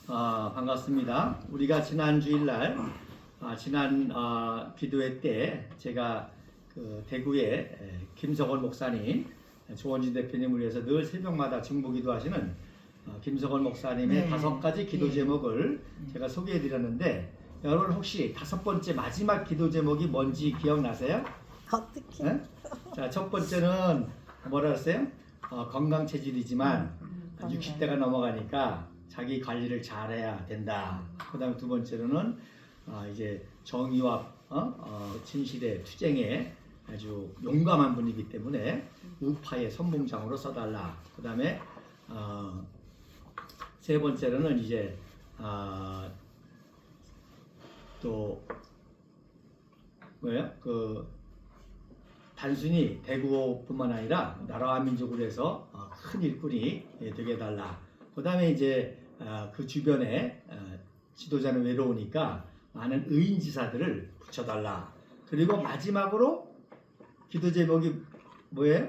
반갑습니다. 우리가 지난 주일날 지난 기도회 때 제가 그 대구의 김석원 목사님, 조원진 대표님을 위해서 늘 새벽마다 중보기도 하시는 김석원 목사님의 5가지 기도 제목을 제가 소개해 드렸는데, 여러분 혹시 5번째 마지막 기도 제목이 뭔지 기억나세요? 어떻게? 네? 자, 첫 번째는 뭐라 그랬어요? 건강 체질이지만 60대가 넘어가니까 자기 관리를 잘해야 된다. 그 다음에 두 번째로는 이제 정의와 진실의 투쟁에 아주 용감한 분이기 때문에 우파의 선봉장으로 써달라. 그 다음에 세 번째로는 이제 또 뭐예요? 그 단순히 대구뿐만 아니라 나라와 민족을 위해서 큰 일꾼이 되게 해달라. 그 다음에 이제 그 주변에 지도자는 외로우니까 많은 의인지사들을 붙여달라. 그리고 마지막으로 기도 제목이 뭐예요?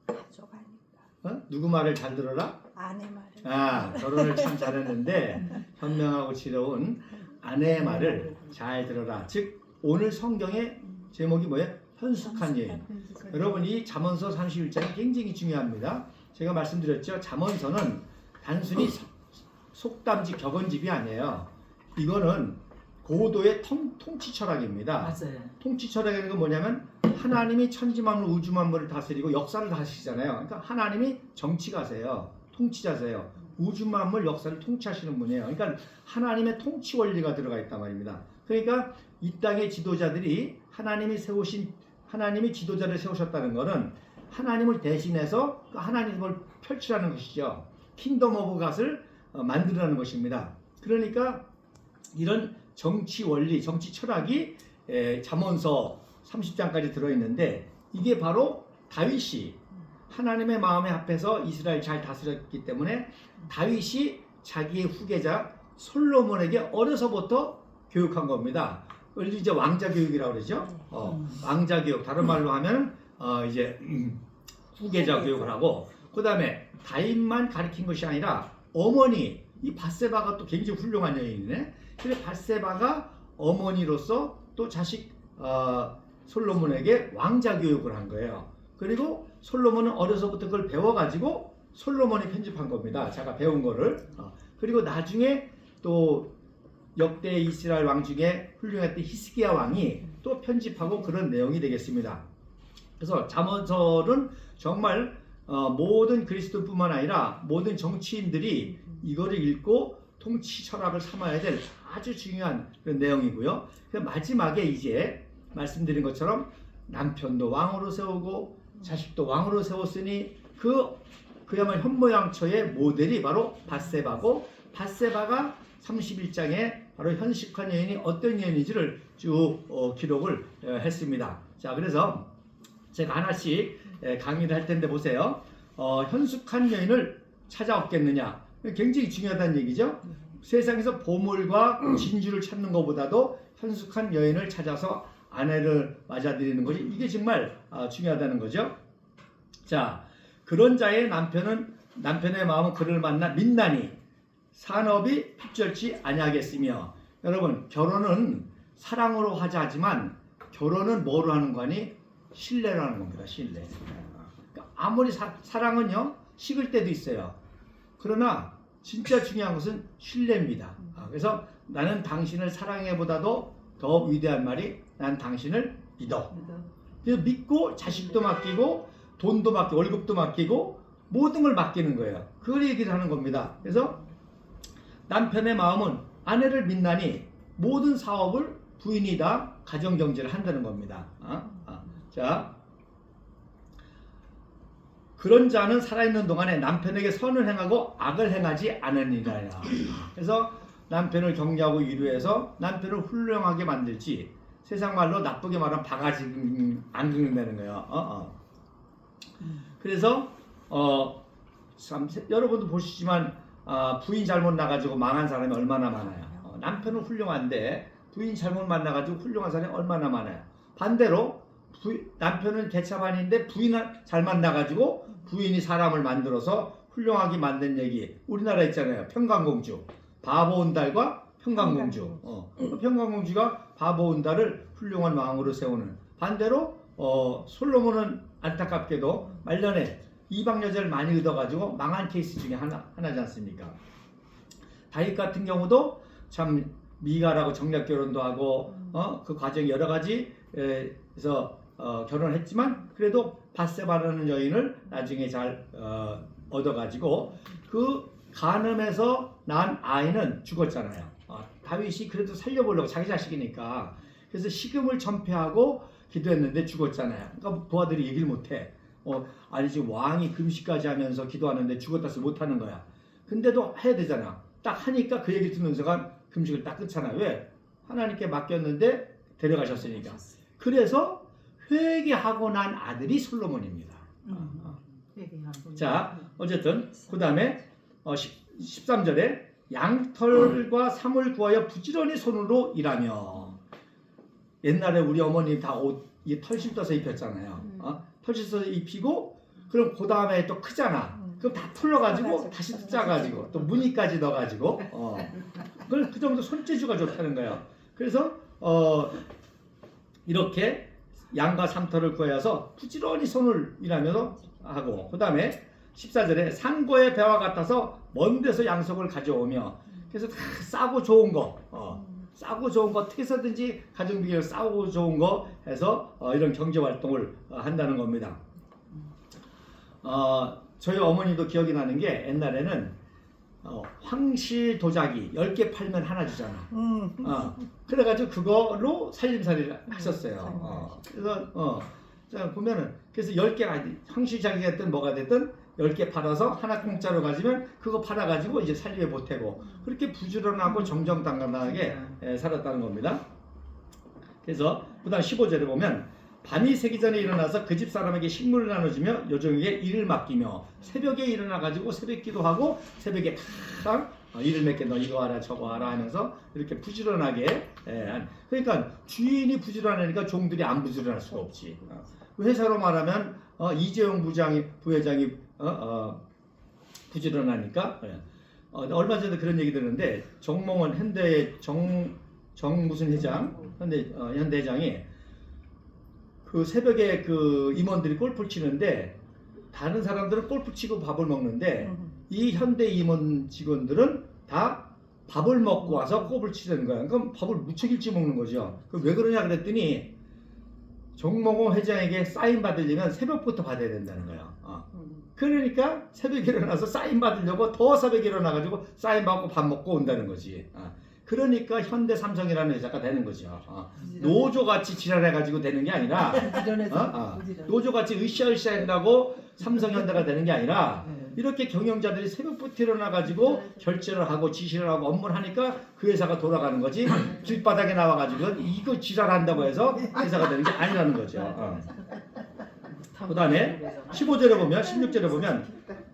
가져가니까. 누구 말을 잘 들어라? 아내 말을. 결혼을 참 잘했는데 현명하고 지혜로운 아내의 말을 잘 들어라. 즉 오늘 성경의 제목이 뭐예요? 현숙한 여인. 여러분, 이 잠언서 31장이 굉장히 중요합니다. 제가 말씀드렸죠. 잠언서는 단순히 속담집, 격언집이 아니에요. 이거는 고도의 통치 철학입니다. 맞아요. 통치 철학이라는 건 뭐냐면 하나님이 천지만물, 우주만물을 다스리고 역사를 다스리잖아요. 그러니까 하나님이 정치가세요. 통치자세요. 우주만물 역사를 통치하시는 분이에요. 그러니까 하나님의 통치 원리가 들어가 있단 말입니다. 그러니까 이 땅의 지도자들이 하나님이 지도자를 세우셨다는 것은 하나님을 대신해서 하나님을 펼치라는 것이죠. 킹덤 오브 갓을 만들라는 것입니다. 그러니까 이런 정치 원리, 정치 철학이 잠언서 30장까지 들어있는데, 이게 바로 다윗이 하나님의 마음에 합해서 이스라엘 잘 다스렸기 때문에 다윗이 자기의 후계자 솔로몬에게 어려서부터 교육한 겁니다. 이제 왕자 교육이라고 그러죠. 왕자 교육, 다른 말로 하면 이제 후계자 교육을 하고, 그 다음에 다윗만 가르친 것이 아니라 어머니, 이 밧세바가 또 굉장히 훌륭한 여인이네. 그래서 밧세바가 어머니로서 또 자식 솔로몬에게 왕자 교육을 한 거예요. 그리고 솔로몬은 어려서부터 그걸 배워가지고 솔로몬이 편집한 겁니다. 제가 배운 거를. 그리고 나중에 또 역대 이스라엘 왕 중에 훌륭했던 히스기야 왕이 또 편집하고 그런 내용이 되겠습니다. 그래서 잠언서는 정말 모든 그리스도뿐만 아니라 모든 정치인들이 이거를 읽고 통치 철학을 삼아야 될 아주 중요한 그런 내용이고요. 마지막에 이제 말씀드린 것처럼 남편도 왕으로 세우고 자식도 왕으로 세웠으니 그야말로 현모양처의 모델이 바로 밧세바고, 밧세바가 31장에 바로 현숙한 여인이 어떤 여인인지를 쭉 기록을 했습니다. 자, 그래서 제가 하나씩 강의를 할 텐데 보세요. 현숙한 여인을 찾아왔겠느냐? 굉장히 중요하다는 얘기죠. 세상에서 보물과 진주를 찾는 것보다도 현숙한 여인을 찾아서 아내를 맞아들이는 것이, 이게 정말 중요하다는 거죠. 자, 그런 자의 남편의 마음은 그를 만나 민나니 산업이 핍절치 아니하겠으며. 여러분, 결혼은 사랑으로 하자 하지만 결혼은 뭐로 하는 거니? 신뢰로 하는 겁니다. 신뢰. 그러니까 아무리 사랑은요 식을 때도 있어요. 그러나 진짜 중요한 것은 신뢰입니다. 그래서 나는 당신을 사랑해보다도 더 위대한 말이 난 당신을 믿어. 그래서 믿고 자식도 맡기고 돈도 맡기고 월급도 맡기고 모든 걸 맡기는 거예요. 그걸 얘기를 하는 겁니다. 그래서 남편의 마음은 아내를 믿나니 모든 사업을 부인이 다 가정경제를 한다는 겁니다. 자, 그런 자는 살아있는 동안에 남편에게 선을 행하고 악을 행하지 않으니라. 그래서 남편을 격려하고 위로해서 남편을 훌륭하게 만들지, 세상 말로 나쁘게 말하면 바가지 안 긁는다는 거예요. 그래서 여러분도 보시지만 부인 잘못 나가지고 망한 사람이 얼마나 많아요. 남편은 훌륭한데 부인 잘못 만나가지고 훌륭한 사람이 얼마나 많아요. 반대로 남편은 개차반인데 부인을 잘 만나가지고 부인이 사람을 만들어서 훌륭하게 만든 얘기 우리나라 있잖아요. 평강공주. 바보온달과 평강공주. 평강공주가 바보온달을 훌륭한 왕으로 세우는. 반대로 솔로몬은 안타깝게도 말년에 이방 여자를 많이 얻어가지고 망한 케이스 중에 하나지 않습니까? 다윗 같은 경우도 참 미갈하고 정략 결혼도 하고 그 과정이 여러 가지에서 결혼했지만 그래도 밧세바라는 여인을 나중에 잘 얻어가지고 그 간음에서 난 아이는 죽었잖아요. 다윗이 그래도 살려보려고 자기 자식이니까 그래서 식음을 전폐하고 기도했는데 죽었잖아요. 그러니까 부하들이 얘기를 못해. 아니 지금 왕이 금식까지 하면서 기도하는데 죽었다 해서 못하는 거야. 근데도 해야 되잖아. 딱 하니까 그 얘기 듣는 순간 금식을 딱 끊잖아. 왜? 하나님께 맡겼는데 데려가셨으니까. 그래서 회개하고 난 아들이 솔로몬입니다. 자, 어쨌든 그 다음에 13절에 양털과 삼을 구하여 부지런히 손으로 일하며. 옛날에 우리 어머님 다 옷 털실 떠서 입혔잖아요. 털실 떠서 입히고 그럼 그 다음에 또 크잖아. 그럼 다 풀러가지고 다시 짜가지고 또 무늬까지 넣어가지고 그 정도 손재주가 좋다는 거예요. 그래서 이렇게 양과 삼털을 구하여서 부지런히 손을 일하면서 하고 그 다음에 14절에 상고의 배와 같아서 먼 데서 양석을 가져오며 그래서 다 싸고 좋은 거 싸고 좋은 거 어떻게 해서든지 가정비결 싸고 좋은 거 해서 이런 경제활동을 한다는 겁니다. 저희 어머니도 기억이 나는 게 옛날에는 황실 도자기 10개 팔면 하나 주잖아. 그래가지고 그걸로 살림살이를 하셨어요. 그래서 자 보면은 그래서 10개 황실 자기가 됐든 뭐가 됐든 10개 팔아서 하나 공짜로 가지면 그거 팔아가지고 이제 살림에 보태고 그렇게 부지런하고 정정당당하게 살았다는 겁니다. 그래서 그 다음 15절에 보면 밤이 새기 전에 일어나서 그 집 사람에게 식물을 나눠주며 요정에게 일을 맡기며 새벽에 일어나가지고 새벽 기도하고 새벽에 다 일을 몇 개 너 이거 하라 저거 하라 하면서 이렇게 부지런하게 그러니까 주인이 부지런하니까 종들이 안 부지런할 수가 없지. 회사로 말하면 이재용 부회장이 부지런하니까 얼마 전에 그런 얘기 들었는데 정몽원 현대의 정 무슨 회장 현대 회장이 그 새벽에 그 임원들이 골프 치는데 다른 사람들은 골프 치고 밥을 먹는데 이 현대 임원 직원들은 다 밥을 먹고 와서 골프를 치는 거야. 그럼 밥을 무척 일찍 먹는 거죠. 그럼 왜 그러냐 그랬더니 정몽호 회장에게 사인 받으려면 새벽부터 받아야 된다는 거야. 그러니까 새벽에 일어나서 사인 받으려고 더 새벽에 일어나가지고 사인 받고 밥 먹고 온다는 거지. 그러니까 현대 삼성이라는 회사가 되는 거죠. 노조같이 지랄해가지고 되는 게 아니라 노조같이 으쌰으쌰 한다고 삼성현대가 되는 게 아니라 이렇게 경영자들이 새벽부터 일어나가지고 결제를 하고 지시를 하고 업무를 하니까 그 회사가 돌아가는 거지 길바닥에 나와가지고 이거 지랄한다고 해서 회사가 되는 게 아니라는 거죠. 그 다음에 15절에 보면 16절에 보면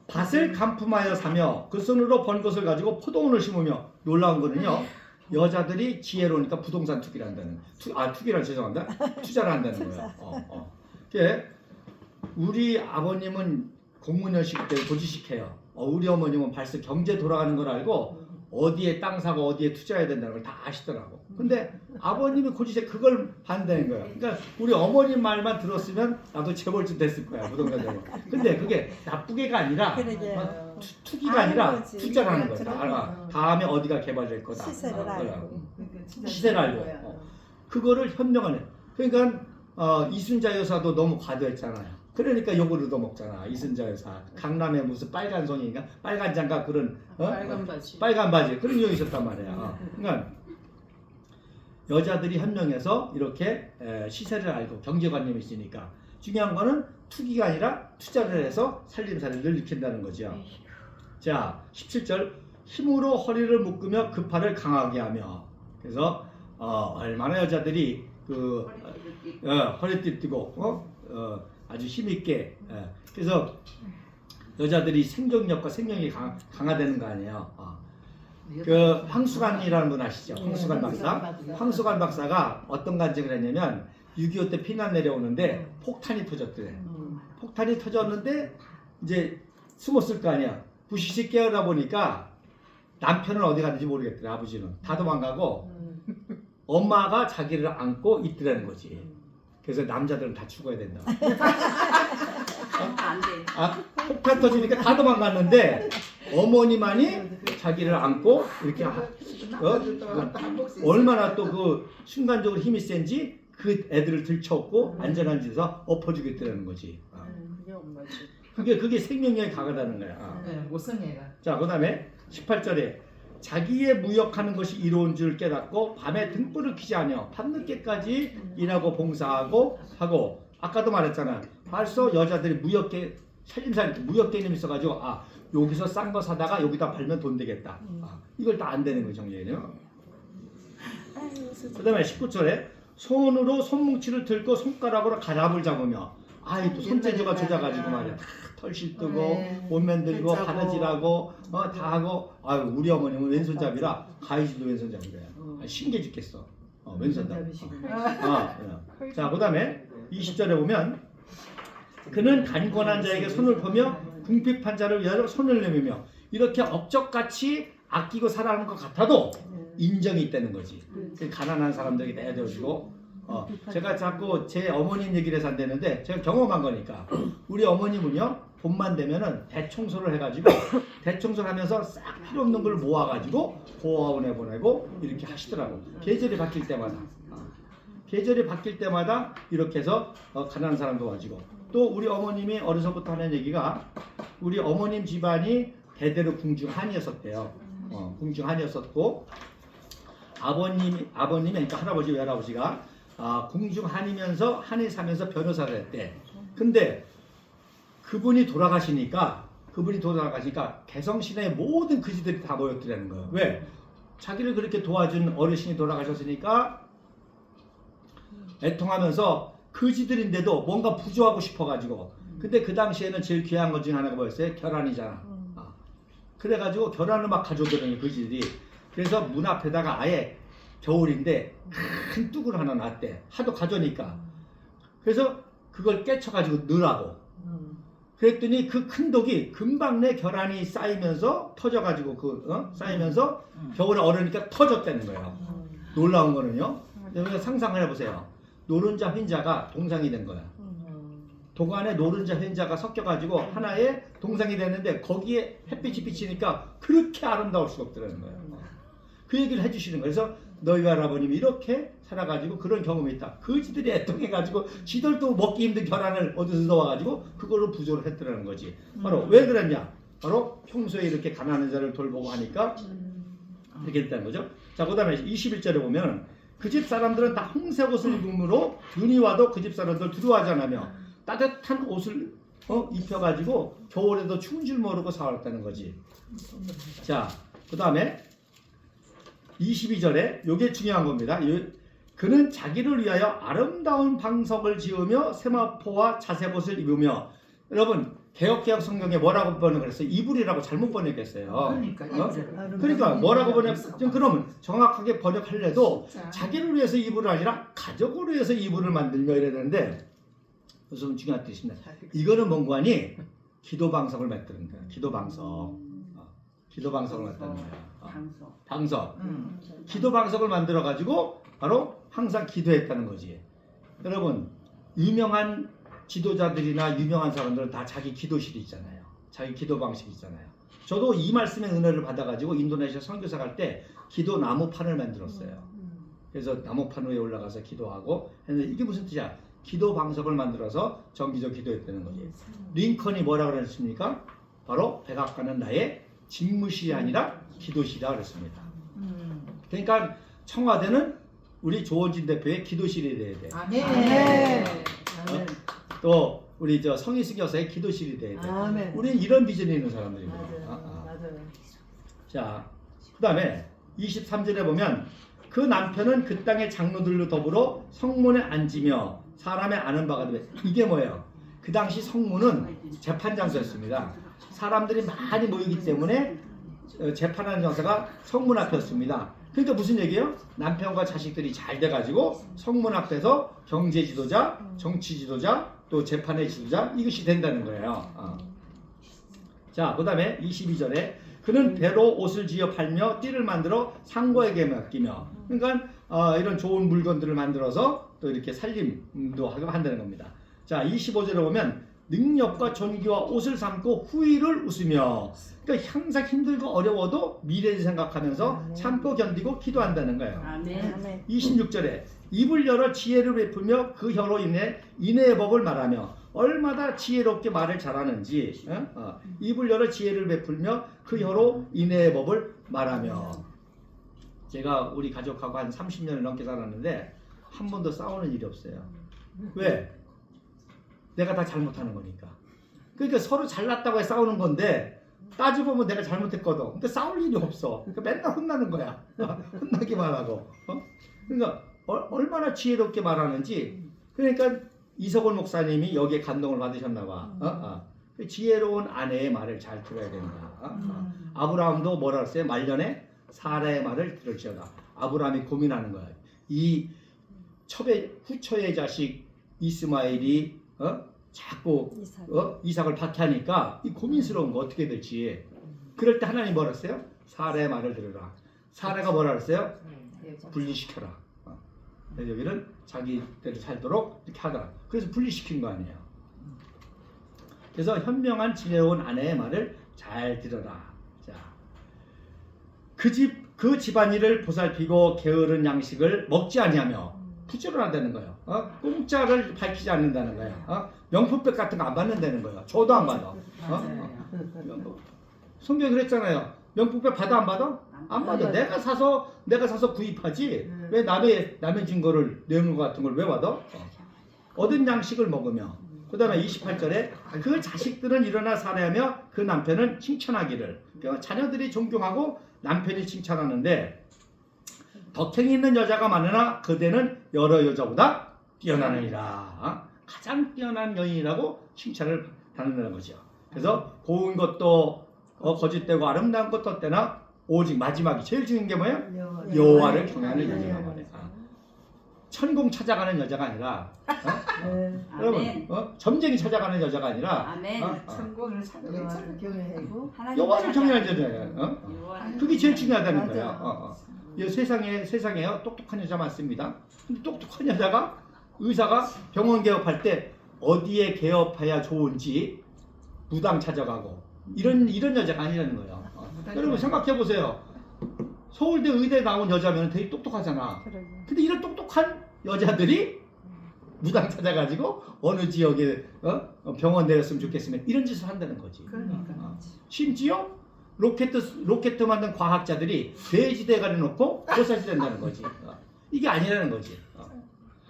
밭을 간품하여 사며 그 손으로 번 것을 가지고 포도원을 심으며 놀라운 거는요 여자들이 지혜로우니까 부동산 투기를 한다는 투기란 죄송합니다 투자를 한다는 거예요. 우리 아버님은 공문연식 때 고지식해요. 우리 어머님은 벌써 경제 돌아가는 걸 알고 어디에 땅 사고 어디에 투자해야 된다는 걸 다 아시더라고. 근데 아버님이 고지식 그걸 반대는 거예요. 그러니까 우리 어머님 말만 들었으면 나도 재벌집 됐을 거야 부동산 재벌. 근데 그게 나쁘게가 아니라 투기가 아니라 투자를 하는 거야. 다음에 어디가 개발될 거다. 시세를 알고. 시세를 알고. 그거를 현명하네. 그러니까 이순자 여사도 너무 과도했잖아요. 그러니까 욕을 얻어먹잖아. 이순자 여사. 강남에 무슨 빨간 송이인가? 빨간 장갑 그런 빨간 바지 그런 욕이 있었단 말이야. 그러니까 여자들이 현명해서 이렇게 시세를 알고 경제관념이 있으니까 중요한 거는 투기가 아니라 투자를 해서 살림살이를 일으킨다는 거죠. 자 17절 힘으로 허리를 묶으며 그 팔을 강하게 하며 그래서 얼마나 여자들이 그 허리띠 띠고 아주 힘있게 그래서 여자들이 생존력과 생명이 강화되는 거 아니에요. 그 황수관이라는 분 아시죠? 황수관 박사. 황수관 박사가 어떤 간증을 했냐면 6.25 때 피난 내려오는데 폭탄이 터졌대. 폭탄이 터졌는데 이제 숨었을 거 아니야. 부시시 깨어나 보니까 남편은 어디 갔는지 모르겠더래. 아버지는 다 도망가고 엄마가 자기를 안고 있더라는 거지. 그래서 남자들은 다 죽어야 된다. 안 돼. 아, 폭탄 터지니까 다 도망갔는데 어머니만이 자기를 안고 이렇게 얼마나 또 그 순간적으로 힘이 센지 그 애들을 들쳐업고 안전한 데서 엎어주겠다는 거지. 그게 엄마지. 그게 생명력이 강하다는 거야. 네, 못성애가. 자, 그 다음에 18절에 자기의 무역하는 것이 이로운 줄 깨닫고 밤에 등불을 켜지 않으며 밤늦게까지 일하고 봉사하고 하고, 아까도 말했잖아. 벌써 여자들이 무역계 살림살 무역 개념이 있어가지고 여기서 싼 거 사다가 여기다 팔면 돈 되겠다. 이걸 다 안 되는 거예요, 정리해요. 그 다음에 19절에 손으로 손뭉치를 들고 손가락으로 가랍을 잡으며 또 손재주가 젖어가지고 말이야. 털실 뜨고 옷 만들고 바느질하고 다 하고. 우리 어머님은 왼손잡이라 가위질도 왼손잡이래. 신기해 죽겠어. 왼손잡이. 자, 그 다음에 20절에 보면 그는 간권한 자에게 손을 펴며 궁핍한 자를 위하여 손을 내밀며, 이렇게 업적같이 아끼고 살아가는 것 같아도 인정이 있다는 거지. 그 가난한 사람들에게 내어주고. 제가 자꾸 제 어머님 얘기를 해서 안 되는데 제가 경험한 거니까, 우리 어머님은요 봄만 되면은 대청소를 해가지고 대청소를 하면서 싹 필요 없는 걸 모아가지고 고아원에 보내고 이렇게 하시더라고. 계절이 바뀔 때마다. 계절이 바뀔 때마다 이렇게 해서 가난한 사람 도와주고. 또 우리 어머님이 어려서부터 하는 얘기가, 우리 어머님 집안이 대대로 궁중한이었었대요. 궁중한이었었고, 아버님이 그러니까 할아버지 외할아버지가 궁중한이면서 한에 사면서 변호사를 했대. 근데 그분이 돌아가시니까 개성시내의 모든 그지들이 다 모였더라는 거예요. 왜? 자기를 그렇게 도와준 어르신이 돌아가셨으니까 애통하면서 그지들인데도 뭔가 부조하고 싶어가지고. 근데 그 당시에는 제일 귀한 것 중에 하나가 뭐였어요? 결혼이잖아. 그래가지고 결혼을 막 가져오더라는 그지들이. 그래서 문 앞에다가 아예 겨울인데 큰 뚝을 하나 놨대. 하도 가져오니까. 그래서 그걸 깨쳐가지고 넣으라고. 그랬더니 그 큰 독이 금방 내 결안이 쌓이면서 터져가지고 쌓이면서 겨울에 얼으니까 터졌다는 거예요. 놀라운 거는요. 여러분 상상을 해보세요. 노른자 흰자가 동상이 된 거야. 도관에 노른자 흰자가 섞여가지고 하나의 동상이 됐는데 거기에 햇빛이 비치니까 그렇게 아름다울 수가 없더라는 거예요. 그 얘기를 해주시는 거예요. 그래서 너희 할아버님이 이렇게 살아가지고 그런 경험이 있다. 그지들이 애통해가지고 지들도 먹기 힘든 결안을 어디서 넣어가지고 그걸로 부조를 했더라는 거지. 바로 왜 그랬냐? 바로 평소에 이렇게 가난한 자를 돌보고 하니까 이렇게 됐다는 거죠. 자, 그 다음에 21절에 보면 그 집 사람들은 다 홍색 옷을 입음으로 눈이 와도 그 집 사람들 두려워하지 않으며 따뜻한 옷을 입혀가지고 겨울에도 추운 줄 모르고 살았다는 거지. 자, 그 다음에 22절에 요게 중요한 겁니다. 그는 자기를 위하여 아름다운 방석을 지으며 세마포와 자색옷을 입으며. 여러분 개역 성경에 뭐라고 번역했어요? 이불이라고 잘못 번역했어요. 그러니까 뭐라고 번역했어요? 그러면 정확하게 번역할래도 자기를 위해서 이불이 아니라 가족을 위해서 이불을 만들며 이래야 되는데, 무슨 중요한 뜻입니다. 이거는 뭔가니 기도방석을 만드는 거야. 기도방석을 만드는 거야. 방석. 기도방석을 만들어 가지고 바로 항상 기도했다는 거지. 여러분 유명한 지도자들이나 유명한 사람들은 다 자기 기도실이 있잖아요. 자기 기도 방식이 있잖아요. 저도 이 말씀의 은혜를 받아가지고 인도네시아 선교사 갈 때 기도 나무판을 만들었어요. 그래서 나무판 위에 올라가서 기도하고 했는데, 이게 무슨 뜻이야? 기도 방석을 만들어서 정기적 기도했다는 거지. 링컨이 뭐라고 그랬습니까? 바로 백악관은 나의 집무실이 아니라 기도실이라 그랬습니다. 그러니까 청와대는 우리 조원진 대표의 기도실이 돼야 돼. 아멘. 또 우리 성희숙 여사의 기도실이 돼야 돼. 아멘. 우리는 이런 비전이 있는 사람들입니다. 맞아요. 자, 그 다음에 23절에 보면 그 남편은 그 땅의 장로들로 더불어 성문에 앉으며 사람의 아는 바가 되며. 이게 뭐예요? 그 당시 성문은 재판장소였습니다. 사람들이 많이 모이기 때문에 재판하는 장소가 성문 앞이었습니다. 그러니까 무슨 얘기예요? 남편과 자식들이 잘 돼가지고 성문 앞에서 경제 지도자, 정치 지도자, 또 재판의 지도자, 이것이 된다는 거예요. 자, 그 다음에 22절에 그는 배로 옷을 지어 팔며 띠를 만들어 상고에게 맡기며 그러니까 이런 좋은 물건들을 만들어서 또 이렇게 살림도 하고 한다는 겁니다. 자 25절에 보면 능력과 존귀와 옷을 삼고 후일을 웃으며 그러니까 항상 힘들고 어려워도 미래를 생각하면서 참고 견디고 기도한다는 거예요. 아멘. 아멘. 26절에 입을 열어 지혜를 베풀며 그 혀로 인해 인애의 법을 말하며 얼마나 지혜롭게 말을 잘하는지 입을 열어 지혜를 베풀며 그 혀로 인애의 법을 말하며 제가 우리 가족하고 한 30년을 넘게 살았는데 한 번도 싸우는 일이 없어요. 왜? 내가 다 잘못하는 거니까. 그러니까 서로 잘났다고 해 싸우는 건데 따져보면 내가 잘못했거든. 근데 싸울 일이 없어. 그러니까 맨날 혼나는 거야. 혼나기만 하고. 그러니까 얼마나 지혜롭게 말하는지. 그러니까 이석원 목사님이 여기에 감동을 받으셨나 봐. 그 지혜로운 아내의 말을 잘 들어야 된다. 아브라함도 뭐라 그랬어요? 말년에 사라의 말을 들을지어다. 아브라함이 고민하는 거야. 이 후처의 자식 이스마엘이 자꾸 이삭을 박해하니까 이 고민스러운 거 어떻게 될지. 그럴 때 하나님 뭐라 했어요? 사라의 말을 들으라. 사라가 뭐라 그랬어요? 분리시켜라. 그래서 여기는 자기대로 살도록 이렇게 하더라. 그래서 분리시킨 거 아니에요. 그래서 현명한 지혜로운 아내의 말을 잘 들어라. 자, 그 집안일을 보살피고 게으른 양식을 먹지 아니하며 부지런하다는 거예요. 공짜를 밝히지 않는다는 거예요. 명품백 같은 거 안 받는다는 거예요. 줘도 안 받아. 성경이 그랬잖아요. 명품백 받아 안 받아? 안 받아. 내가 사서 구입하지. 왜 남의 증거를 내는 것 같은 걸 왜 받아? 얻은 양식을 먹으며. 그다음에 28절에 그 자식들은 일어나 살아야며 그 남편은 칭찬하기를. 그러니까 자녀들이 존경하고 남편이 칭찬하는데 덕행이 있는 여자가 많으나 그대는 여러 여자보다 뛰어나느니라. 가장 뛰어난 여인이라고 칭찬을 받는다는 거죠. 그래서 고운 것도 거짓되고 아름다운 것도 어때나 오직 마지막이 제일 중요한 게 뭐예요? 여호와를 경외하는 여자가 말이야. 천공 찾아가는 여자가 아니라 여러분 점쟁이 찾아가는 여자가 아니라 아멘. 천국을 경외하고 여호와를 경외하는 여자예요. 여호와를 그게 제일 중요하다는 맞아. 거예요. 이 세상에요 똑똑한 여자 많습니다. 근데 똑똑한 여자가 의사가 병원 개업할 때 어디에 개업해야 좋은지 무당 찾아가고 이런 여자가 아니라는 거예요. 여러분 생각해 보세요. 서울대 의대 나온 여자면 되게 똑똑하잖아. 근데 이런 똑똑한 여자들이 무당 찾아가지고 어느 지역에 병원 내렸으면 좋겠으면 이런 짓을 한다는 거지. 그러니까. 심지어 로켓 만든 과학자들이 돼지대가리 놓고 조사시 된다는 거지. 이게 아니라는 거지.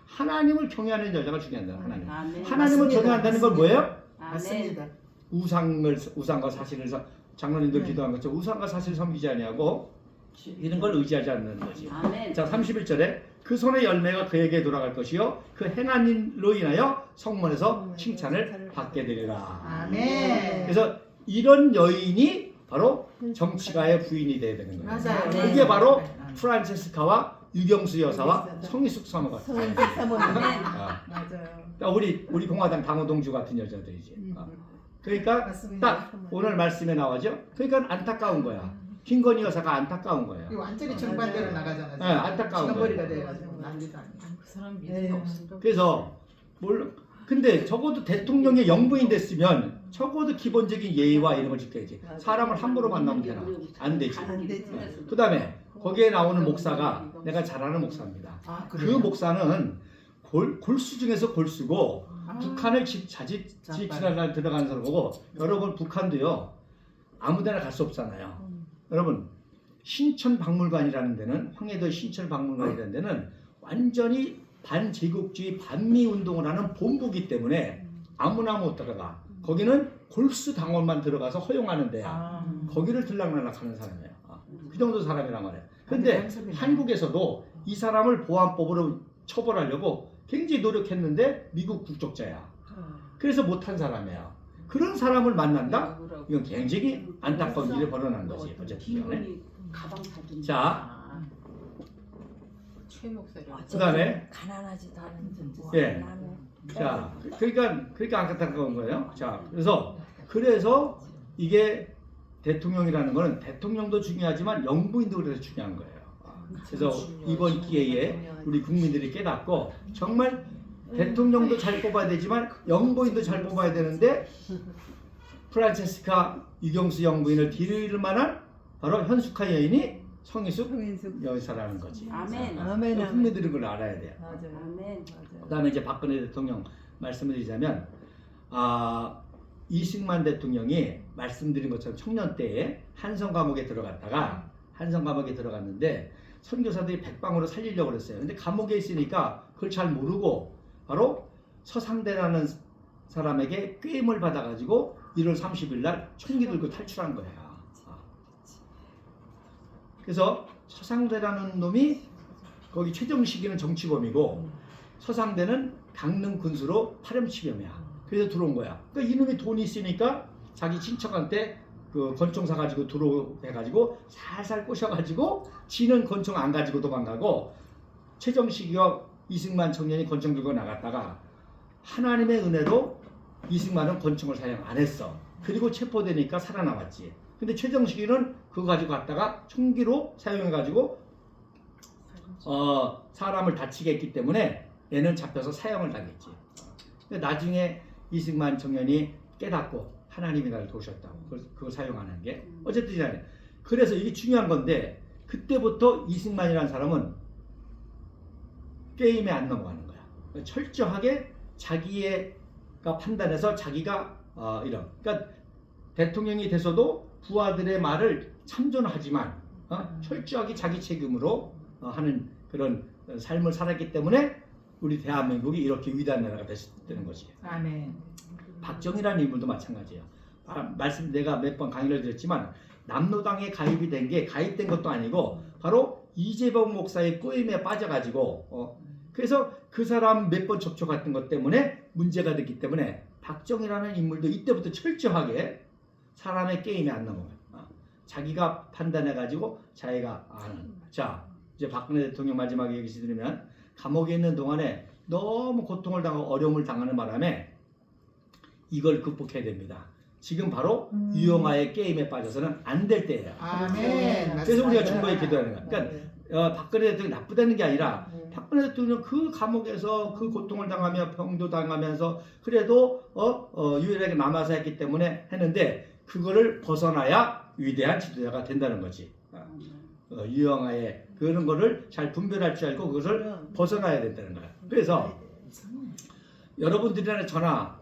하나님을 경외하는 여자가 중요하다. 하나님. 아멘. 하나님을 경외한다는 건 뭐예요? 맞습니다. 우상과 사실을 장로님들 기도한 것처럼 우상과 사실 섬기지 아니하고 이런 걸 의지하지 않는 거지. 아멘. 자 31절에 그 손의 열매가 그에게 돌아갈 것이요 그 행한 일로 인하여 성문에서 칭찬을 받게 되리라. 아멘. 그래서 이런 여인이 바로 정치가의 부인이 돼야 되는 거예요. 맞아요. 그게 바로 프란체스카와 유경수 여사와 성희숙 사모 같은. 맞아요. 우리 공화당 당호동주 같은 여자들이지. 그러니까 맞습니다. 딱 오늘 말씀에 나와죠. 그러니까 안타까운 거야. 김건희 여사가 안타까운 거예요. 완전히 정반대로 나가잖아요. 네, 안타까운 지금거리가 거예요. 돼가지고 난리도 아니고. 그 사람 믿음이 없으니까. 그래서 근데 적어도 대통령의 영부인 됐으면 적어도 기본적인 예의와 이런 걸 지켜야지. 사람을 함부로 만나면 되나? 안 되지. 안 되지. 그 다음에 거기에 나오는 목사가 내가 잘 아는 목사입니다. 그 그래요? 목사는 골수 중에서 골수고 북한을 지지하려 들어가는 사람이고 여러분 북한도요 아무데나 갈 수 없잖아요. 여러분 신천박물관이라는 데는 황해도 신천박물관이라는 데는 완전히 반제국주의 반미 운동을 하는 본부기 때문에 아무나 못 들어가. 거기는 골수 당원만 들어가서 허용하는 데야. 거기를 들락날락하는 사람이에요. 그 정도 사람이란 말이에요. 근데 한국에서도 이 사람을 보안법으로 처벌하려고 굉장히 노력했는데 미국 국적자야. 그래서 못한 사람이에요. 그런 사람을 만난다? 이건 굉장히 안타까운 일이 벌어난 거지. 어쨌든 간에. 가방 사준. 자, 최 목사님. 그다음에 가난하지도 않은 예. 자, 그러니까 안타까운 거예요. 자, 그래서 이게 대통령이라는 거는 대통령도 중요하지만 영부인도 그래서 중요한 거예요. 그래서 이번 기회에 우리 국민들이 깨닫고 정말 대통령도 잘 뽑아야 되지만 영부인도 잘 뽑아야 되는데 프란체스카 유경수 영부인을 뒤를 만한 바로 현숙화 여인이 성희숙 여사라는 거지. 아멘. 아멘. 국민들이 그걸 알아야 돼요. 맞아요. 아멘. 그다음에 이제 박근혜 대통령 말씀을 드리자면 이승만 대통령이 말씀드린 것처럼 청년 때에 한성 감옥에 들어갔는데 선교사들이 백방으로 살리려고 그랬어요. 근데 감옥에 있으니까 그걸 잘 모르고 바로 서상대라는 사람에게 꾀임을 받아가지고 1월 30일 날 총기 들고 탈출한 거예요. 그래서 서상대라는 놈이 거기 최정식이는 정치범이고 서상대는 강릉 군수로 파렴치범이야. 그래서 들어온 거야. 그러니까 이놈이 돈이 있으니까 자기 친척한테 그 권총 사가지고 들어해가지고 살살 꼬셔가지고 지는 권총 안 가지고 도망가고 최정식이와 이승만 청년이 권총 들고 나갔다가 하나님의 은혜로 이승만은 권총을 사용 안 했어. 그리고 체포되니까 살아남았지. 근데 최정식이는 그거 가지고 갔다가 총기로 사용해가지고 사람을 다치게 했기 때문에 얘는 잡혀서 사형을 당했지. 근데 나중에 이승만 청년이 깨닫고 하나님이 나를 도우셨다고 그걸 사용하는 게 어쨌든 간에 그래서 이게 중요한 건데 그때부터 이승만이라는 사람은 게임에 안 넘어가는 거야. 철저하게 자기가 판단해서 자기가 그러니까 대통령이 돼서도 부하들의 말을 참존하지만 철저하게 자기 책임으로 하는 그런 삶을 살았기 때문에 우리 대한민국이 이렇게 위대한 나라가 되는 거지. 아멘. 박정희라는 인물도 마찬가지예요. 내가 몇 번 강의를 드렸지만 남로당에 가입된 것도 아니고 바로 이재범 목사의 꼬임에 빠져가지고 그래서 그 사람 몇 번 접촉했던 것 때문에 문제가 됐기 때문에 박정희라는 인물도 이때부터 철저하게 사람의 게임에 안 넘어가요. 자기가 판단해가지고 자기가 아는. 자 이제 박근혜 대통령 마지막에 얘기 드리면 감옥에 있는 동안에 너무 고통을 당하고 어려움을 당하는 바람에 이걸 극복해야 됩니다. 지금 바로 유영아의 게임에 빠져서는 안 될 때예요. 아멘. 그래서 우리가 중보에 기도하는 거야. 그러니까 박근혜 대통령이 나쁘다는 게 아니라 박근혜 대통령 그 감옥에서 그 고통을 당하며 병도 당하면서 그래도 유일하게 남아서 했기 때문에 했는데 그거를 벗어나야 위대한 지도자가 된다는 거지. 유영아의 그런 거를 잘 분별할 줄 알고 그것을 벗어나야 된다는 거야. 그래서 여러분들이랑 저나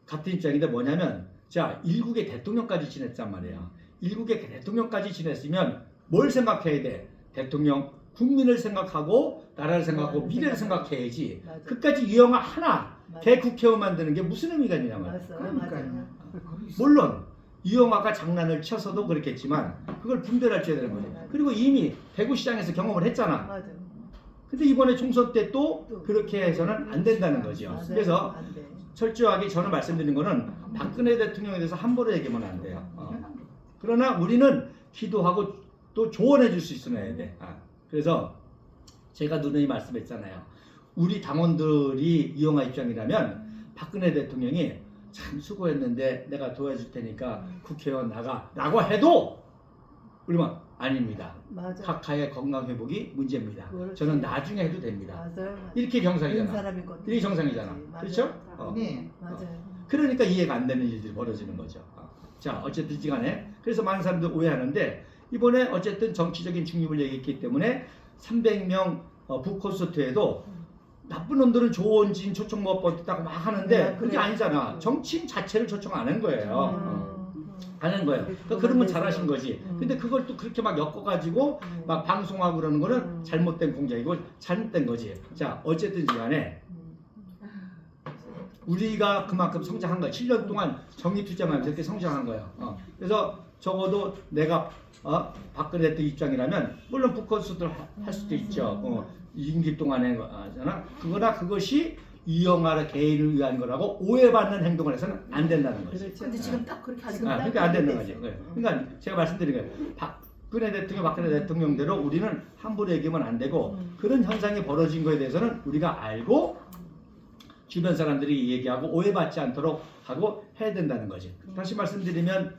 같은 입장인데 뭐냐면 자 일국의 대통령까지 지냈단 말이에요. 일국의 대통령까지 지냈으면 뭘 생각해야 돼? 대통령 국민을 생각하고 나라를 생각하고 미래를 생각해야지. 그까지 유영아 하나 대국회의원 만드는 게 무슨 의미가 있냐 말이야. 물론 유영아가 장난을 쳐서도 그렇겠지만 그걸 분별할 줄 되는 거지. 그리고 이미 대구시장에서 경험을 했잖아. 근데 이번에 총선 때 또 그렇게 해서는 안 된다는 거죠. 그래서 철저하게 저는 말씀드린 거는 박근혜 대통령에 대해서 함부로 얘기하면 안 돼요. 그러나 우리는 기도하고 또 조언해 줄 수 있어야 돼. 그래서 제가 누누이 말씀했잖아요. 우리 당원들이 이용화 입장이라면 박근혜 대통령이 참 수고했는데 내가 도와줄 테니까 국회의원 나가 라고 해도 우리만 아닙니다. 맞아. 각하의 건강 회복이 문제입니다. 그렇지. 저는 나중에 해도 됩니다. 맞아요. 이렇게 정상이잖아. 사람이 건 이게 정상이잖아. 그렇죠? 네. 맞아요. 그러니까 이해가 안 되는 일들이 벌어지는 거죠. 자, 어쨌든 간에 그래서 많은 사람들 오해하는데 이번에 어쨌든 정치적인 중립을 얘기했기 때문에 300명 북콘서트에도 나쁜 놈들은 조원진 초청 못 받았다고 막 하는데 그게 아니잖아. 정치인 자체를 초청 안 한 거예요. 안 한 거예요. 그러니까 그러면 잘하신 거지. 근데 그걸 또 그렇게 막 엮어가지고 막 방송하고 그러는 거는 잘못된 공작이고 잘못된 거지. 자, 어쨌든 간에 우리가 그만큼 성장한 거야. 7년 동안 정의 투쟁하면서 이렇게 성장한 거예요. 그래서 적어도 내가 박근혜 대통령 입장이라면 물론 북콘서트를 할 수도 있죠. 임기 동안에 하잖아. 그거나 그것이 이영하 개인을 위한 거라고 오해받는 행동을 해서는 안 된다는 거지. 그렇죠. 근데 지금 딱 그렇게 하지. 그러니까 안 된다는 거지. 그러니까 제가 말씀드린 거예요. 박근혜 대통령대로 우리는 함부로 얘기하면 안 되고 그런 현상이 벌어진 거에 대해서는 우리가 알고 주변 사람들이 얘기하고 오해받지 않도록 하고 해야 된다는 거지. 다시 말씀드리면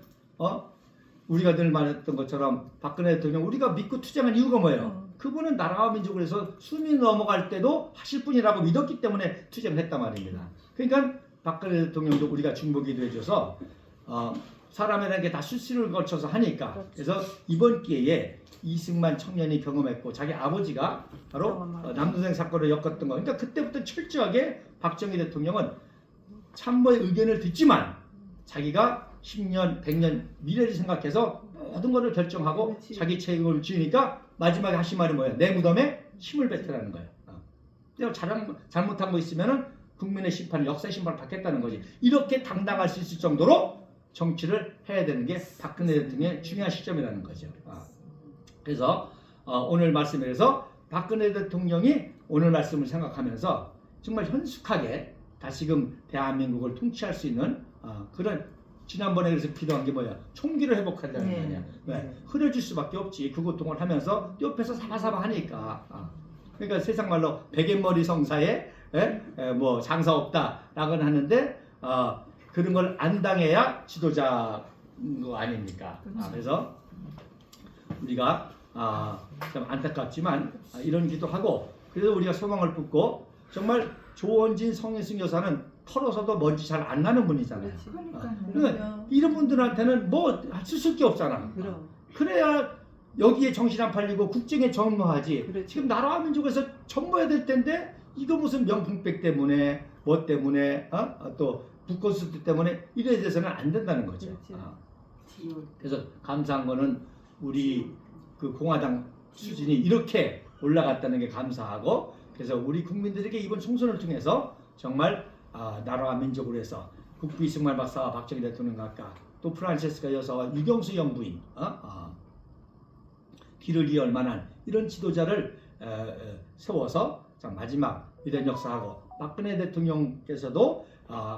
우리가 늘 말했던 것처럼 박근혜 대통령 우리가 믿고 투쟁한 이유가 뭐예요? 그분은 나라와 민족을 위해서 수명이 넘어갈 때도 하실 분이라고 믿었기 때문에 투쟁을 했단 말입니다. 그러니까 박근혜 대통령도 우리가 중보기도 해줘서 사람이라는 게 다 수시를 거쳐서 하니까 그렇죠. 그래서 이번 기회에 이승만 청년이 경험했고 자기 아버지가 바로 경험하고. 남동생 사건을 엮었던 거. 그러니까 그때부터 철저하게 박정희 대통령은 참모의 의견을 듣지만 자기가 10년, 100년 미래를 생각해서 모든 것을 결정하고 그렇지. 자기 책임을 지으니까 마지막에 하신 말이 뭐예요? 내 무덤에 힘을 뱉으라는 거예요. 내가 잘못한 거 있으면은 국민의 심판, 역사의 심판을 받겠다는 거지. 이렇게 당당할 수 있을 정도로 정치를 해야 되는 게 박근혜 대통령의 중요한 시점이라는 거죠. 그래서 오늘 말씀에서 박근혜 대통령이 오늘 말씀을 생각하면서 정말 현숙하게 다시금 대한민국을 통치할 수 있는 그런 지난번에 그래서 필요한 게 뭐야? 총기를 회복하려는 거 아니야. 왜? 흐려질 수밖에 없지. 그 고통을 하면서 옆에서 사바사바 하니까. 그러니까 세상 말로 베갯머리 성사에 뭐 장사 없다라고는 하는데 그런 걸 안 당해야 지도자인 거 아닙니까? 그래서 우리가 좀 안타깝지만 이런 기도하고 그래서 우리가 소망을 품고 정말 조원진 성혜승 여사는 털어서도 먼지 잘 안 나는 분이잖아요. 그러니까 이런 분들한테는 뭐 쓰실 게 없잖아. 그럼. 그래야 여기에 정신 안 팔리고 국정에 전무하지. 그렇죠. 지금 나라와 민족에서 전무해야 될 텐데 이거 무슨 명품백 때문에 뭐 때문에 또 북콘서트 때문에 이래 돼서는 안 된다는 거죠. 그렇지. 그래서 감사한 거는 우리 그 공화당 수준이 이렇게 올라갔다는 게 감사하고 그래서 우리 국민들에게 이번 총선을 통해서 정말 나라와 민족을 위해서 국부 이승만 박사와 박정희 대통령 각각 또 프란체스카 여사와 유경수 영부인 길을 이을 만한 이런 지도자를 세워서 마지막 위대한 역사하고 박근혜 대통령께서도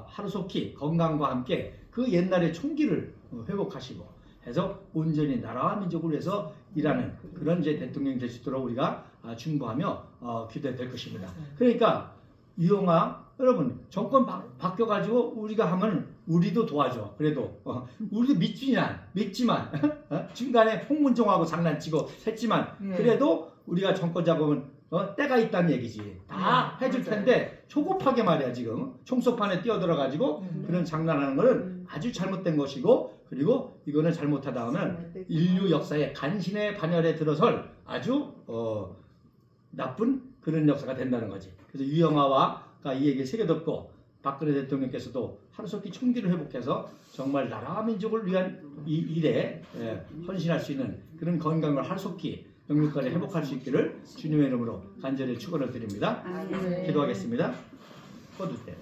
하루속히 건강과 함께 그 옛날의 총기를 회복하시고 해서 온전히 나라와 민족을 위해서 일하는 그런 이제 대통령이 될 수 있도록 우리가 중보하며 기도될 것입니다. 그러니까 유영아 여러분 정권 바뀌어가지고 우리가 하면 우리도 도와줘. 그래도 우리도 믿지만 중간에 홍문종하고 장난치고 했지만 그래도 우리가 정권 잡으면 때가 있다는 얘기지. 다 해줄 텐데 초급하게 말이야 지금 총소판에 뛰어들어가지고 그런 장난하는 거는 아주 잘못된 것이고 그리고 이거는 잘못하다 하면 인류 역사의 간신의 반열에 들어설 아주 나쁜 그런 역사가 된다는 거지. 그래서 유영아가 이 얘기를 새겨듣고 박근혜 대통령께서도 하루속히 총기를 회복해서 정말 나라와 민족을 위한 이 일에 헌신할 수 있는 그런 건강을 하루속히 영육간에 회복할 수 있기를 주님의 이름으로 간절히 축원을 드립니다. 기도하겠습니다. 꺼두세요.